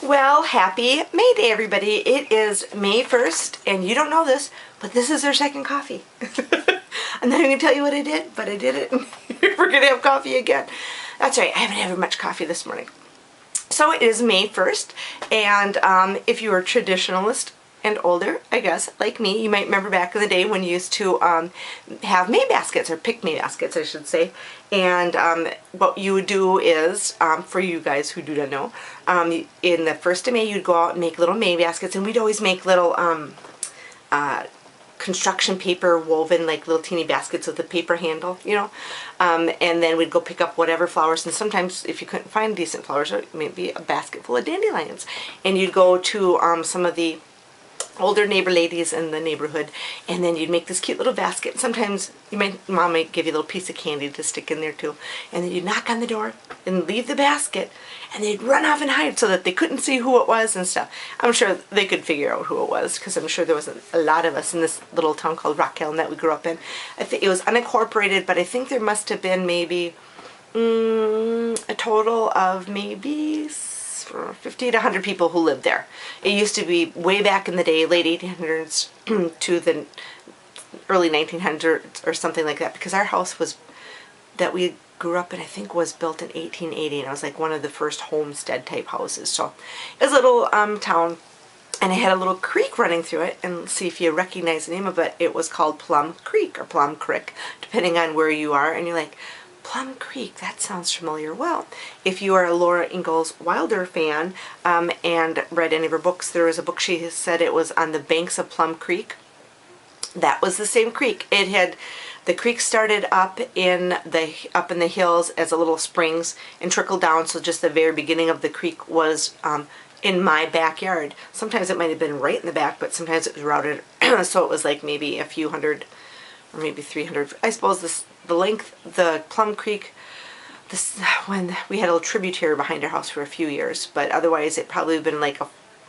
Well, happy May Day, everybody. It is May 1st, and you don't know this, but this is our second coffee. I'm not even going to tell you what I did, but I did it. We're going to have coffee again. That's right, I haven't had much coffee this morning. So it is May 1st, and if you are a traditionalist and older, I guess, like me, you might remember back in the day when you used to have May baskets, or pick May baskets, I should say. And what you would do is, for you guys who do not know, in the 1st of May, you'd go out and make little May baskets, and we'd always make little construction paper woven, like little teeny baskets with a paper handle, you know, and then we'd go pick up whatever flowers, and sometimes if you couldn't find decent flowers, maybe a basket full of dandelions, and you'd go to some of the older neighbor ladies in the neighborhood, and then you'd make this cute little basket. Sometimes mom might give you a little piece of candy to stick in there too, and then you'd knock on the door and leave the basket, and they'd run off and hide so that they couldn't see who it was and stuff. I'm sure they could figure out who it was, because I'm sure there was a lot of us in this little town called Rock Island that we grew up in. I think it was unincorporated, but I think there must have been maybe a total of maybe 50 to 100 people who lived there. It used to be way back in the day, late 1800s to the early 1900s or something like that, because our house was, that we grew up in, I think was built in 1880, and it was like one of the first homestead type houses. So it was a little town, and it had a little creek running through it, and see if you recognize the name of it. It was called Plum Creek or Plum Crick, depending on where you are, and you're like, Plum Creek, that sounds familiar. Well, if you are a Laura Ingalls Wilder fan and read any of her books, there was a book she said it was on the banks of Plum Creek. That was the same creek. It had, the creek started up in the hills as a little springs and trickled down, so just the very beginning of the creek was in my backyard. Sometimes it might have been right in the back, but sometimes it was routed so it was like maybe a few hundred or maybe 300. I suppose the length, the Plum Creek, when we had a little tributary behind our house for a few years, but otherwise it probably would have been like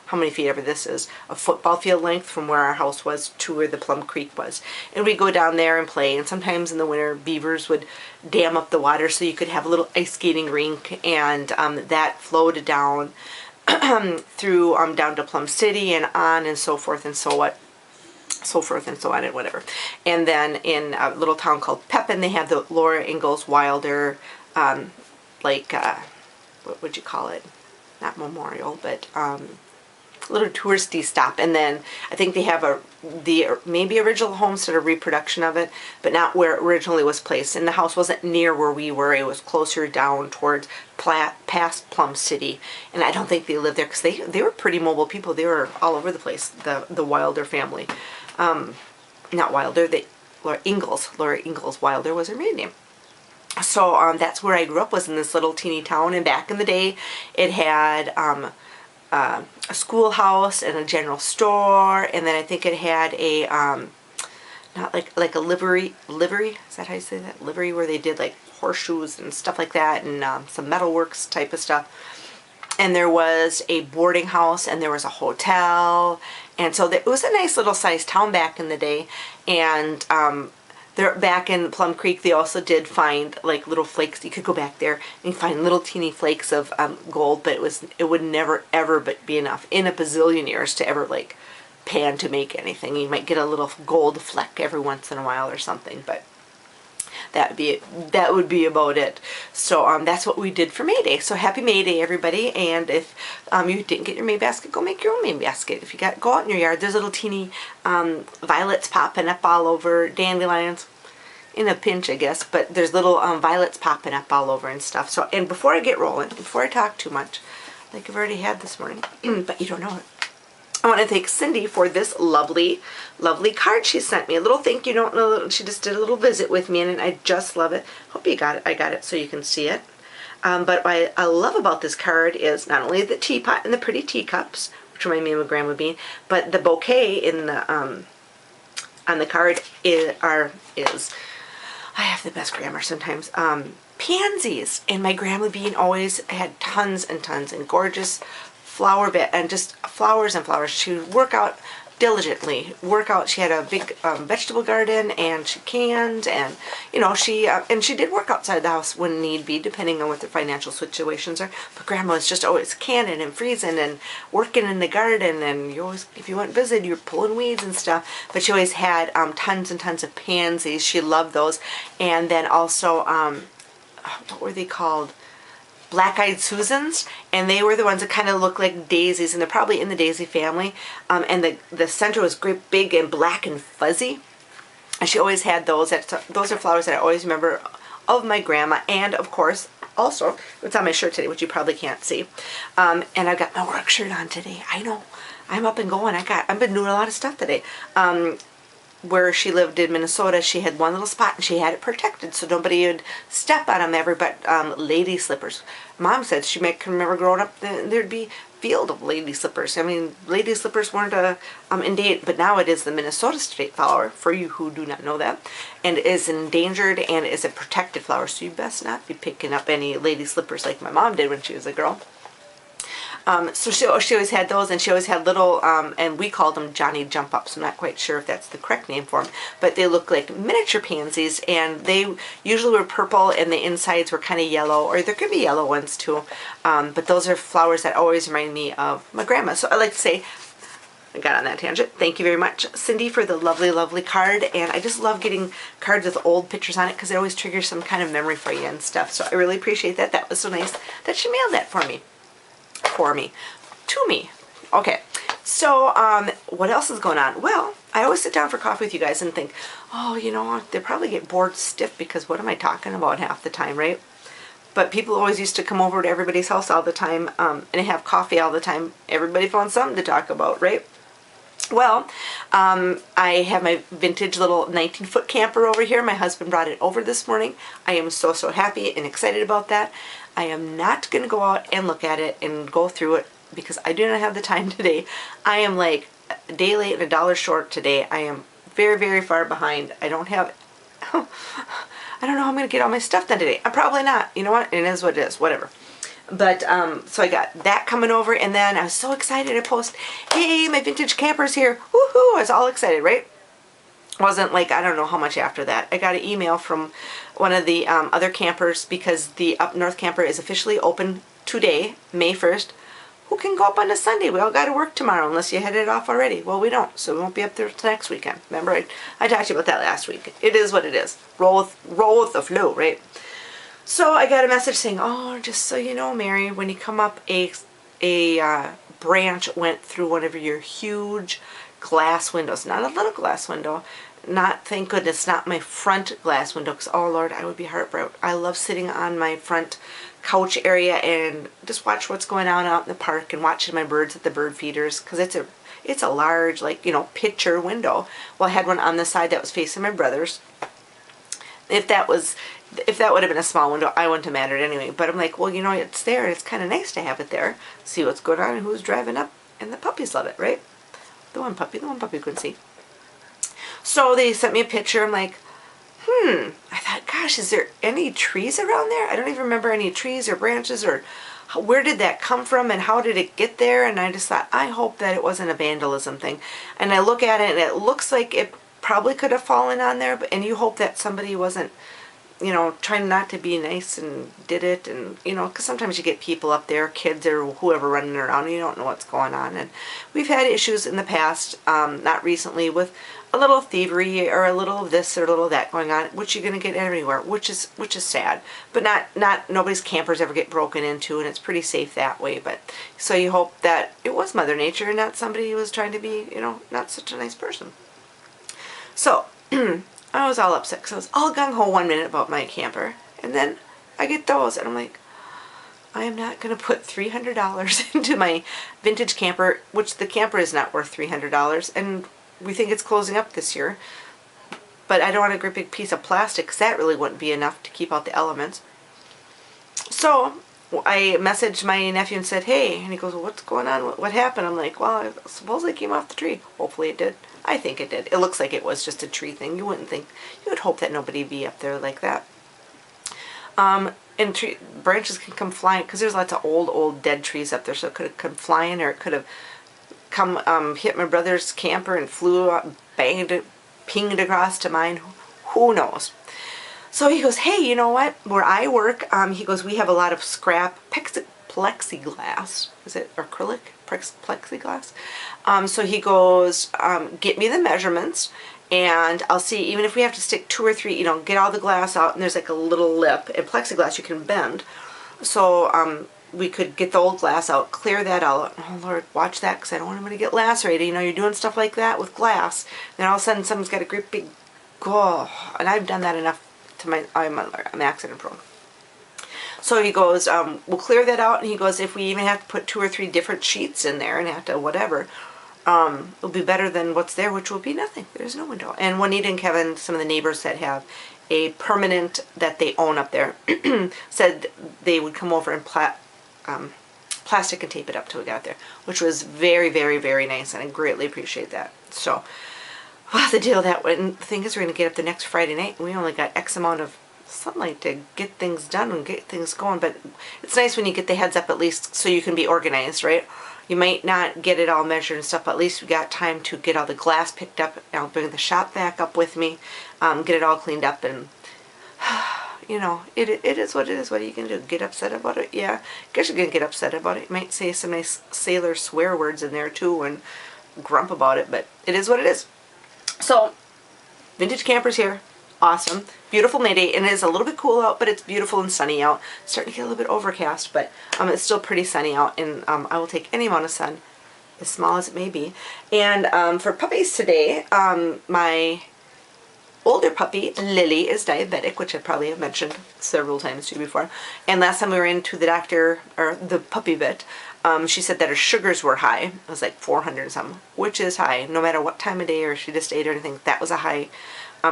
how many feet ever this is, a football field length from where our house was to where the Plum Creek was. And we'd go down there and play, and sometimes in the winter beavers would dam up the water so you could have a little ice skating rink, and that flowed down through down to Plum City and on and so forth and so what. So forth and so on and whatever. And then in a little town called Pepin, they have the Laura Ingalls Wilder, what would you call it? Not memorial, but little touristy stop. And then I think they have maybe original homestead or reproduction of it, but not where it originally was placed. And the house wasn't near where we were. It was closer down towards past Plum City. And I don't think they lived there, because they were pretty mobile people. They were all over the place, the Wilder family. Not Wilder, Laura Ingalls Wilder was her maiden name. So that's where I grew up, was in this little teeny town. And back in the day, it had a schoolhouse and a general store, and then I think it had a not like a livery, is that how you say that? Livery, where they did like horseshoes and stuff like that, and some metalworks type of stuff. And there was a boarding house, and there was a hotel, and so it was a nice little sized town back in the day. And there, back in Plum Creek, they also did find like little flakes. You could go back there and find little teeny flakes of gold, but it would never ever be enough in a bazillion years to ever like pan to make anything. You might get a little gold fleck every once in a while or something, but that would be about it. So that's what we did for May Day. So happy May Day, everybody. And if you didn't get your May basket, go make your own May basket. If you go out in your yard, there's little teeny violets popping up all over, dandelions in a pinch, I guess, but there's little violets popping up all over and stuff. So, and before I get rolling, before I talk too much, like I've already had this morning, but you don't know it, I want to thank Cindy for this lovely, lovely card she sent me. A little thank you note. She just did a little visit with me, and I just love it. Hope you got it. I got it so you can see it. But what I love about this card is not only the teapot and the pretty teacups, which remind me of a grandma bean, but the bouquet in the on the card is I have the best grammar sometimes. Pansies, and my grandma bean always had tons and tons and gorgeous flower bed and just flowers and flowers. She would work out diligently work out. She had a big vegetable garden, and she canned, and you know, she did work outside the house when need be, depending on what the financial situations are. But Grandma was just always canning and freezing and working in the garden, and you always, if you went visit, you're pulling weeds and stuff. But she always had tons and tons of pansies. She loved those. And then also what were they called? Black-eyed Susans, and they were the ones that kind of look like daisies, and they're probably in the daisy family. And the center was great, big and black and fuzzy. And she always had those. Those are flowers that I always remember of my grandma. And of course, also, it's on my shirt today, which you probably can't see. And I've got my work shirt on today. I know, I'm up and going. I've been doing a lot of stuff today. Where she lived in Minnesota, she had one little spot and she had it protected so nobody would step on them ever, but lady slippers. Mom said she can remember growing up, there'd be field of lady slippers. I mean, lady slippers weren't endangered, but now it is the Minnesota state flower, for you who do not know that, and it is endangered and is a protected flower, so you best not be picking up any lady slippers like my mom did when she was a girl. So she always had those, and she always had little, and we called them Johnny Jump Ups. I'm not quite sure if that's the correct name for them, but they look like miniature pansies, and they usually were purple, and the insides were kind of yellow, or there could be yellow ones too. But those are flowers that always remind me of my grandma. So I like to say, I got on that tangent. Thank you very much, Cindy, for the lovely, lovely card. And I just love getting cards with old pictures on it because it always triggers some kind of memory for you and stuff. So I really appreciate that. That was so nice that she mailed that for me. To me. Okay, so what else is going on? Well, I always sit down for coffee with you guys and think, oh, you know, they probably get bored stiff because what am I talking about half the time, right? But people always used to come over to everybody's house all the time and have coffee all the time. Everybody found something to talk about, right? Well, I have my vintage little 19-foot camper over here. My husband brought it over this morning. I am so happy and excited about that. I am not going to go out and look at it and go through it because I do not have the time today. I am like a day late and $1 short today. I am very, very far behind. I don't have, I don't know how I'm going to get all my stuff done today. I'm probably not. You know what? It is what it is. Whatever. But, so I got that coming over, and then I was so excited to post, hey, my vintage camper's here. Woohoo! I was all excited, right? Wasn't like, I don't know how much after that. I got an email from one of the other campers because the Up North camper is officially open today, May 1st. Who can go up on a Sunday? We all got to work tomorrow unless you headed off already. Well, we don't, so we won't be up there till next weekend. Remember, I talked to you about that last week. It is what it is. Roll with the flow, right? So I got a message saying, oh, just so you know, Mary, when you come up, a branch went through one of your huge glass windows. Not a little glass window. Not, thank goodness, not my front glass window, because, oh, Lord, I would be heartbroken. I love sitting on my front couch area and just watch what's going on out in the park and watching my birds at the bird feeders, because it's a large, like, you know, picture window. Well, I had one on the side that was facing my brother's. If that would have been a small window, I wouldn't have mattered anyway. But I'm like, well, you know, it's there. It's kind of nice to have it there. See what's going on and who's driving up. And the puppies love it, right? The one puppy couldn't see. So they sent me a picture. I'm like, I thought, gosh, is there any trees around there? I don't even remember any trees or branches or where did that come from and how did it get there? And I just thought, I hope that it wasn't a vandalism thing. And I look at it and it looks like it probably could have fallen on there, and you hope that somebody wasn't, you know, trying not to be nice and did it, and, you know, because sometimes you get people up there, kids or whoever running around, and you don't know what's going on. And we've had issues in the past, not recently, with a little thievery or a little of this or a little of that going on, which you're going to get everywhere, which is sad. But not nobody's campers ever get broken into, and it's pretty safe that way. But so you hope that it was Mother Nature and not somebody who was trying to be, you know, not such a nice person. So I was all upset because I was all gung-ho 1 minute about my camper, and then I get those and I'm like, I am not going to put $300 into my vintage camper, which the camper is not worth $300, and we think it's closing up this year, but I don't want a great big piece of plastic because that really wouldn't be enough to keep out the elements. So I messaged my nephew and said, hey, and he goes, well, what's going on? What happened? I'm like, well, I suppose it came off the tree. Hopefully it did. I think it did. It looks like it was just a tree thing. You wouldn't think, you would hope that nobody be up there like that. And branches can come flying, because there's lots of old dead trees up there, so it could have come flying, or it could have come hit my brother's camper and flew, pinged across to mine. Who knows? So he goes, hey, you know what? Where I work, he goes, we have a lot of scrap plexiglass. Is it acrylic? Plexiglass? So he goes, get me the measurements, and I'll see, even if we have to stick 2 or 3, you know, get all the glass out, and there's like a little lip. And plexiglass you can bend. So we could get the old glass out, clear that out. Oh Lord, watch that, because I don't want anybody to get lacerated. You know, you're doing stuff like that with glass, then all of a sudden someone's got a great big, and I've done that enough to I'm accident prone. So he goes, we'll clear that out, and he goes, if we even have to put 2 or 3 different sheets in there and have to whatever, it'll be better than what's there, which will be nothing. There's no window. And Juanita and Kevin, some of the neighbors that have a permanent that they own up there, said they would come over and plastic and tape it up till we got there, which was very, very, very nice, and I greatly appreciate that. So, well, the deal that the thing is, we're going to get up the next Friday night, and we only got X amount of sunlight to get things done and get things going, but it's nice when you get the heads up at least so you can be organized, right? You might not get it all measured and stuff, but at least we got time to get all the glass picked up. I'll bring the shop back up with me, get it all cleaned up, and you know, it is what it is. What are you going to do? Get upset about it? Yeah, I guess you're going to get upset about it. You might say some nice sailor swear words in there too and grump about it, but it is what it is. So, vintage campers here. Awesome. Beautiful May Day, and it is a little bit cool out, but it's beautiful and sunny out. It's starting to get a little bit overcast, but it's still pretty sunny out, and I will take any amount of sun, as small as it may be. And for puppies today, my older puppy, Lily, is diabetic, which I probably have mentioned several times to you before. And last time we were into the doctor, or the puppy vet, she said that her sugars were high. It was like 400 something, which is high. No matter what time of day or she just ate or anything, that was a high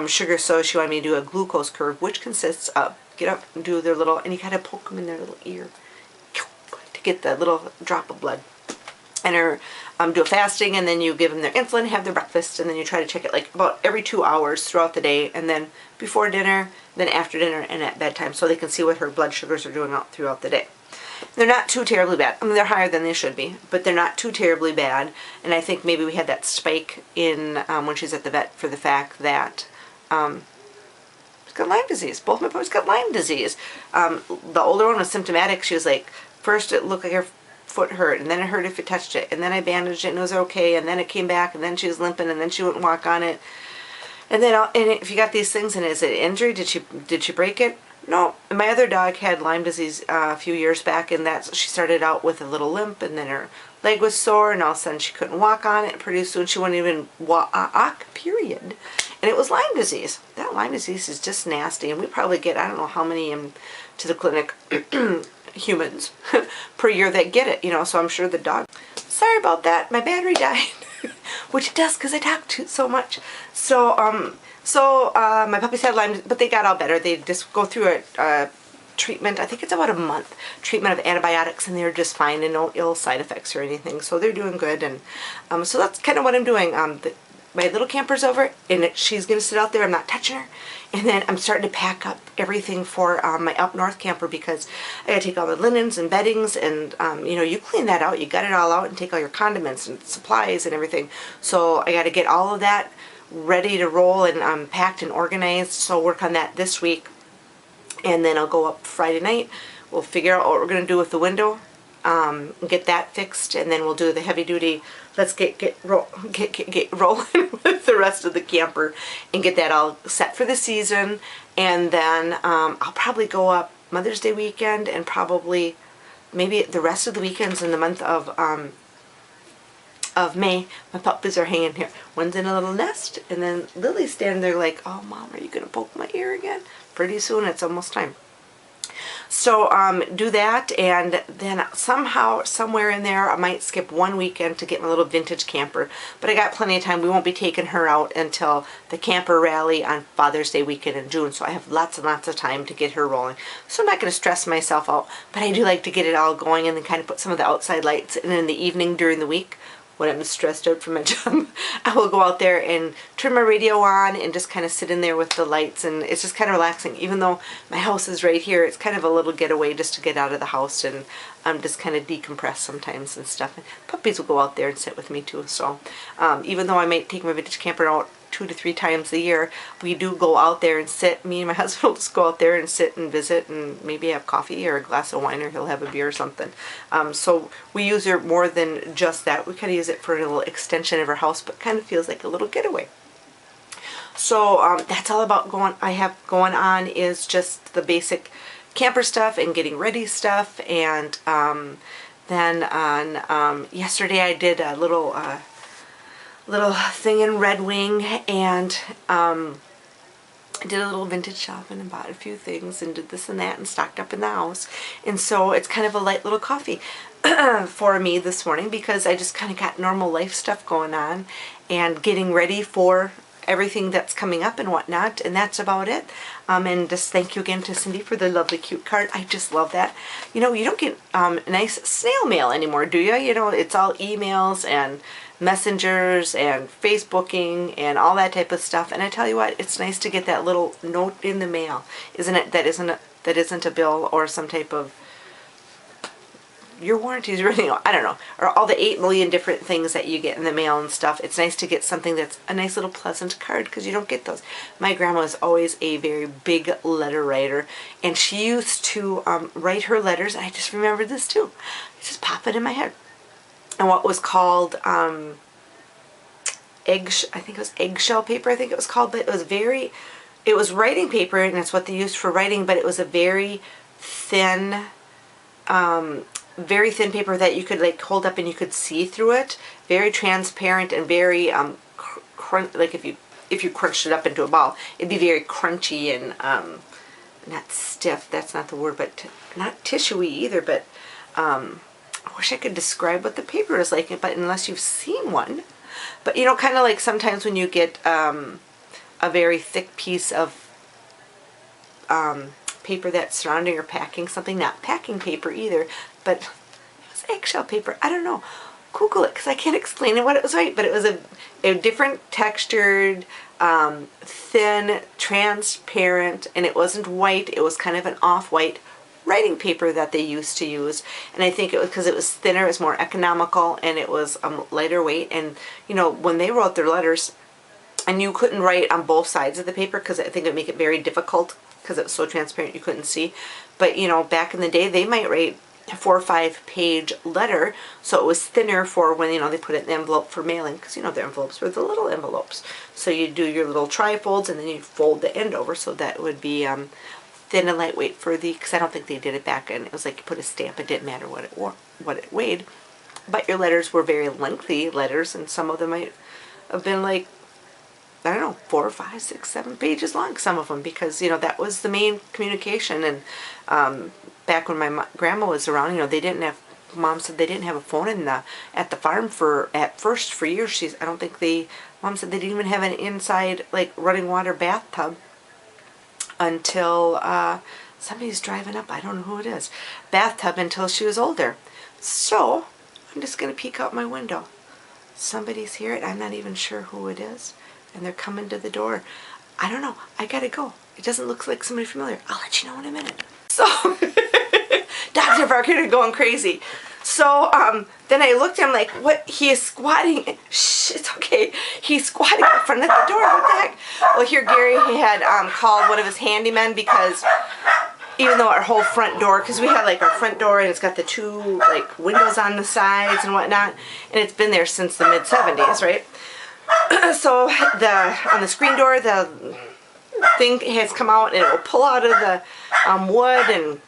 sugar. So she wanted me to do a glucose curve, which consists of get up and do their little, and you gotta poke them in their little ear to get the little drop of blood. And her do a fasting, and then you give them their insulin, have their breakfast, and then you try to check it like about every 2 hours throughout the day, and then before dinner, then after dinner, and at bedtime, so they can see what her blood sugars are doing out throughout the day. They're not too terribly bad. I mean, they're higher than they should be, but they're not too terribly bad. And I think maybe we had that spike in when she's at the vet for the fact that she's got Lyme disease. Both my puppies got Lyme disease. The older one was symptomatic. She was like, first it looked like her foot hurt, and then it hurt if you touched it, and then I bandaged it and it was okay, and then it came back, and then she was limping, and then she wouldn't walk on it. And then if you got these things, and is it injury? Did she break it? No. And my other dog had Lyme disease a few years back, and she started out with a little limp, and then her leg was sore, and all of a sudden she couldn't walk on it, and pretty soon she wouldn't even walk, period. And it was Lyme disease. That Lyme disease is just nasty, and we probably get, I don't know how many to the clinic, humans, per year that get it, you know, so I'm sure the dog, sorry about that, my battery died, which it does because I talk so much. So, my puppies had Lyme, but they got all better. They just go through a treatment, I think it's about a month, treatment of antibiotics, and they're just fine and no ill side effects or anything, so they're doing good. And so that's kind of what I'm doing. My little camper's over, and she's going to sit out there. I'm not touching her. And then I'm starting to pack up everything for my up north camper, because I got to take all the linens and beddings, and you know, you clean that out, you gut it all out, and take all your condiments and supplies and everything. So I got to get all of that ready to roll and packed and organized. So I'll work on that this week, and then I'll go up Friday night. We'll figure out what we're going to do with the window, get that fixed, and then we'll do the heavy duty. Let's get rolling with the rest of the camper and get that all set for the season. And then I'll probably go up Mother's Day weekend, and probably maybe the rest of the weekends in the month of May. My puppies are hanging here. One's in a little nest, and then Lily's standing there like, oh Mom, are you gonna poke my ear again? Pretty soon, it's almost time. So do that, and then somehow, somewhere in there, I might skip one weekend to get my little vintage camper. But I got plenty of time. We won't be taking her out until the camper rally on Father's Day weekend in June. So I have lots and lots of time to get her rolling. So I'm not going to stress myself out, but I do like to get it all going and then kind of put some of the outside lights in the evening during the week. When I'm stressed out from my job, I will go out there and turn my radio on and just kind of sit in there with the lights, and it's just kind of relaxing. Even though my house is right here, it's kind of a little getaway just to get out of the house and just kind of decompress sometimes and stuff. And puppies will go out there and sit with me too. So even though I might take my vintage camper out 2 to 3 times a year, we do go out there and sit. Me and my husband will just go out there and sit and visit and maybe have coffee or a glass of wine, or he'll have a beer or something. So we use her more than just that. We kind of use it for a little extension of our house, but kind of feels like a little getaway. So that's all about I have going on is just the basic camper stuff and getting ready stuff. And then on yesterday I did a little thing in Red Wing, and I did a little vintage shopping and bought a few things and did this and that and stocked up in the house. And so it's kind of a light little coffee for me this morning, because I just kind of got normal life stuff going on and getting ready for everything that's coming up and whatnot, and that's about it. And just thank you again to Cindy for the lovely cute card. I just love that. You know, you don't get nice snail mail anymore, do you? You know, it's all emails and messengers and Facebooking and all that type of stuff. And I tell you what, it's nice to get that little note in the mail, isn't it? That isn't a bill or some type of your warranties or anything, I don't know, or all the 8 million different things that you get in the mail and stuff. It's nice to get something that's a nice little pleasant card, because you don't get those. My grandma was always a very big letter writer, and she used to write her letters. I just remember this too. It just popped it in my head. And what was called I think it was eggshell paper, I think it was called, but it was writing paper, and that's what they used for writing, but it was a very thin paper that you could like hold up and you could see through it. Very transparent and very like if you crunched it up into a ball, it'd be very crunchy and not stiff. That's not the word, but not tissuey either. But I wish I could describe what the paper is like, but unless you've seen one. But you know, kind of like sometimes when you get a very thick piece of paper that's surrounding or packing something, not packing paper either, but it was eggshell paper. I don't know. Google it, because I can't explain it what it was like, but it was a different textured, thin, transparent, and it wasn't white. It was kind of an off-white writing paper that they used to use. And I think it was because it was thinner, it was more economical, and it was lighter weight. And you know, when they wrote their letters, and you couldn't write on both sides of the paper, because I think it would make it very difficult, because it was so transparent you couldn't see. But you know, back in the day, they might write a 4 or 5 page letter, so it was thinner for when, you know, they put it in the envelope for mailing, because you know the envelopes were the little envelopes. So you do your little trifolds, and then you fold the end over, so that would be thin and lightweight for the, because I don't think they did it back then. It was like you put a stamp, it didn't matter what it weighed. But your letters were very lengthy letters, and some of them might have been like, I don't know, 4 or 5, 6, 7 pages long, some of them, because, you know, that was the main communication. And back when my grandma was around, you know, they didn't have, Mom said they didn't have a phone at the farm at first for years. Mom said they didn't even have an inside, like, running water bathtub until somebody's driving up, I don't know who it is, bathtub, until she was older. So I'm just going to peek out my window. Somebody's here, and I'm not even sure who it is. And they're coming to the door. I don't know. I gotta go. It doesn't look like somebody familiar. I'll let you know in a minute. So, Dr. Barker going crazy. So, then I looked at him like, what? He is squatting. Shh, it's okay. He's squatting in front of the door. What the heck? Well, here Gary, he had called one of his handymen, because even though our whole front door, because we had like our front door and it's got the 2 like windows on the sides and whatnot, and it's been there since the mid-70s, right? So on the screen door, the thing has come out, and it will pull out of the wood, and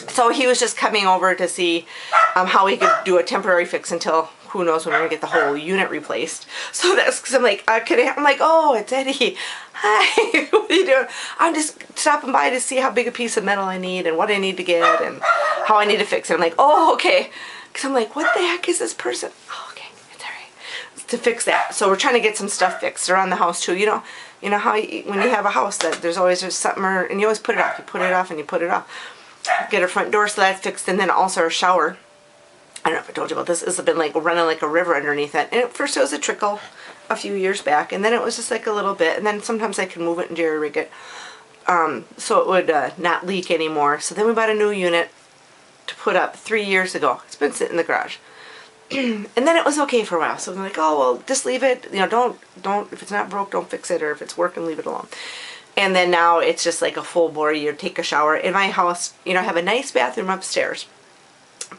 so he was just coming over to see how he could do a temporary fix until who knows when we're gonna get the whole unit replaced. So that's because I'm like, I'm like, oh, it's Eddie. Hi, what are you doing? I'm just stopping by to see how big a piece of metal I need and what I need to get and how I need to fix it. I'm like, oh, okay. Because I'm like, what the heck is this person? Oh, okay, it's all right. To fix that. So we're trying to get some stuff fixed around the house too. You know how when you have a house that there's always something, and you always put it off. You put it off and you put it off. Get our front door, so that's fixed, and then also our shower. I don't know if I told you about this. It's been like running like a river underneath it. And at first it was a trickle a few years back, and then it was just like a little bit, and then sometimes I can move it and jerry rig it so it would not leak anymore. So then we bought a new unit to put up 3 years ago. It's been sitting in the garage. And then it was okay for a while. So I'm like, oh, well, just leave it. You know, don't, if it's not broke, don't fix it. Or if it's working, leave it alone. And then now it's just like a full bore. You take a shower. In my house, you know, I have a nice bathroom upstairs,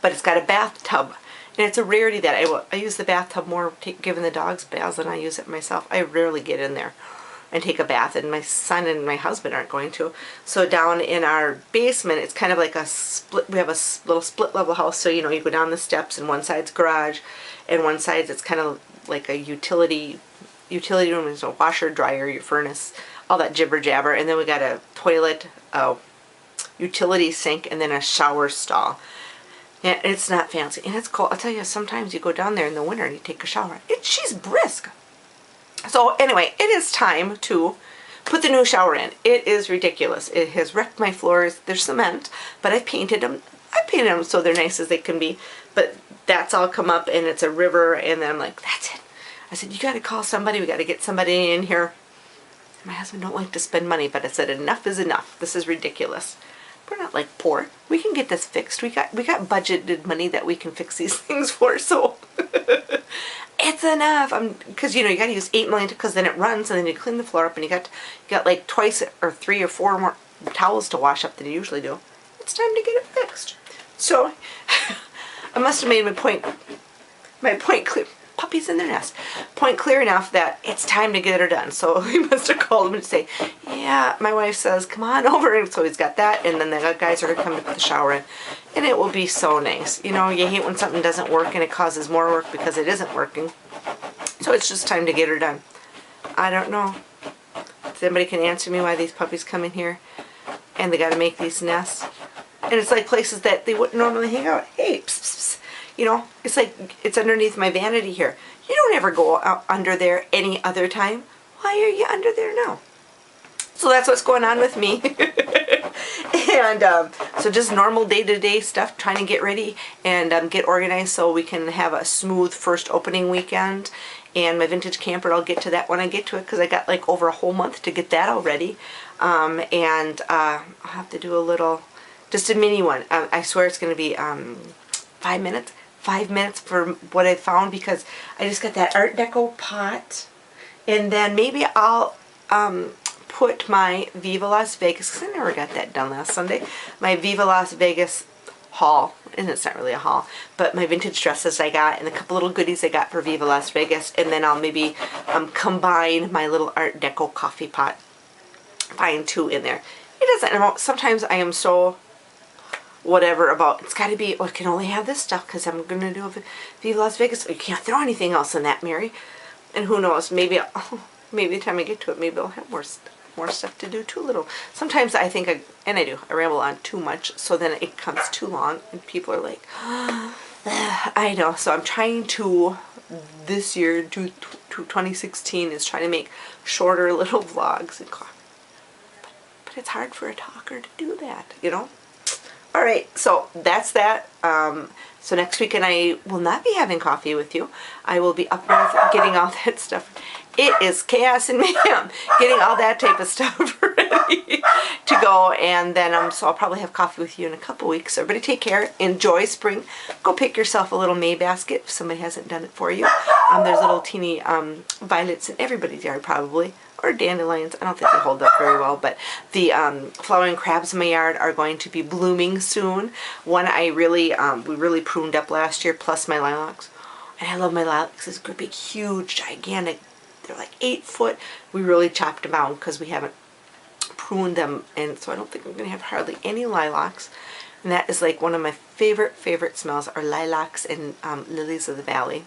but it's got a bathtub. And it's a rarity that I use the bathtub more giving the dogs baths than I use it myself. I rarely get in there and take a bath, and my son and my husband aren't going to. So down in our basement, it's kind of like a split, we have a little split level house, so you know, you go down the steps and one side's garage and one side it's kind of like a utility room. There's a washer, dryer, your furnace, all that jibber jabber, and then we got a toilet, a utility sink, and then a shower stall. And it's not fancy, and it's cold. I'll tell you, sometimes you go down there in the winter and you take a shower. She's brisk. So anyway, it is time to put the new shower in. It is ridiculous. It has wrecked my floors. They're cement, but I've painted them. I painted them so they're nice as they can be. But that's all come up, and it's a river, and then I'm like, that's it. I said, you got to call somebody. We got to get somebody in here. My husband don't like to spend money, but I said, enough is enough. This is ridiculous. We're not like poor. We can get this fixed. We got budgeted money that we can fix these things for, so it's enough. Because you know, you got to use 8 million because then it runs, and then you clean the floor up, and you got like twice or 3 or 4 more towels to wash up than you usually do. It's time to get it fixed. So I must have made my point clear. Puppies in their nest. Point clear enough that it's time to get her done. So he must have called him and say, yeah, my wife says, come on over. And so he's got that, and then the guys are going to come to put the shower in. And it will be so nice. You know, you hate when something doesn't work and it causes more work because it isn't working. So it's just time to get her done. I don't know. If somebody can answer me why these puppies come in here and they got to make these nests. And it's like places that they wouldn't normally hang out. Hey, psst, psst. You know, it's like it's underneath my vanity here. You don't ever go out under there any other time. Why are you under there now? So that's what's going on with me. And so just normal day-to-day stuff, trying to get ready and get organized so we can have a smooth first opening weekend. And my vintage camper, I'll get to that when I get to it because I got like over a whole month to get that already. And I'll have to do a little, just a mini one. I swear it's going to be 5 minutes. 5 minutes for what I found, because I just got that Art Deco pot, and then maybe I'll put my Viva Las Vegas, because I never got that done last Sunday, my Viva Las Vegas haul, and it's not really a haul, but my vintage dresses I got and a couple little goodies I got for Viva Las Vegas, and then I'll maybe combine my little Art Deco coffee pot, find 2 in there. It doesn't, sometimes I am so whatever about, it's got to be, well, I can only have this stuff because I'm going to do a Viva Las Vegas. You can't throw anything else in that, Mary. And who knows, maybe maybe the time I get to it, maybe I'll have more stuff to do too little. Sometimes I think, I ramble on too much, so then it comes too long, and people are like, I know. So I'm trying to, this year, 2016, is trying to make shorter little vlogs. But it's hard for a talker to do that, you know? Alright, so that's that. So next weekend I will not be having coffee with you. I will be up north getting all that stuff. It is chaos and mayhem getting all that type of stuff ready to go. And then so I'll probably have coffee with you in a couple weeks. Everybody take care. Enjoy spring. Go pick yourself a little May basket if somebody hasn't done it for you. There's little teeny violets in everybody's yard probably. Or dandelions. I don't think they hold up very well, but the flowering crabs in my yard are going to be blooming soon. One I really, we really pruned up last year, plus my lilacs. And I love my lilacs. It's big, huge, gigantic. They're like 8 foot. We really chopped them out because we haven't pruned them, and so I don't think we're going to have hardly any lilacs. And that is like one of my favorite smells are lilacs and lilies of the valley.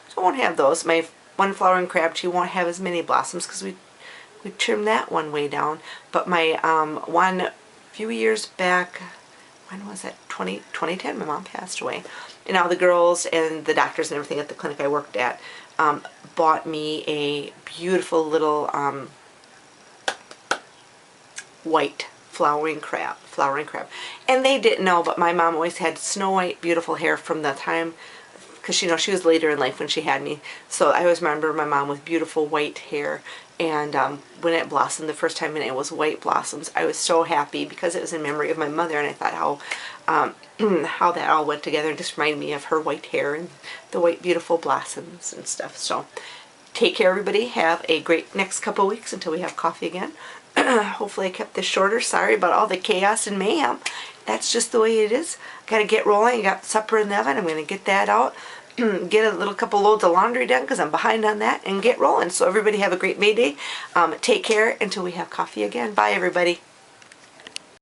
So I won't have those. My one flowering crab tree won't have as many blossoms because we trimmed that one way down. But my one few years back, when was that? 2010, my mom passed away. And all the girls and the doctors and everything at the clinic I worked at bought me a beautiful little white flowering crab. And they didn't know, but my mom always had snow white, beautiful hair from the time, because you know she was later in life when she had me. So I always remember my mom with beautiful white hair, And when it blossomed the first time and it was white blossoms, I was so happy because it was in memory of my mother, and I thought how that all went together and just reminded me of her white hair and the white beautiful blossoms and stuff. So take care, everybody. Have a great next couple weeks until we have coffee again. Hopefully I kept this shorter. Sorry about all the chaos and mayhem. That's just the way it is. Gotta get rolling. I got supper in the oven. I'm gonna get that out. Get a little couple loads of laundry done because I'm behind on that, and get rolling. So everybody have a great May Day. Take care until we have coffee again. Bye, everybody.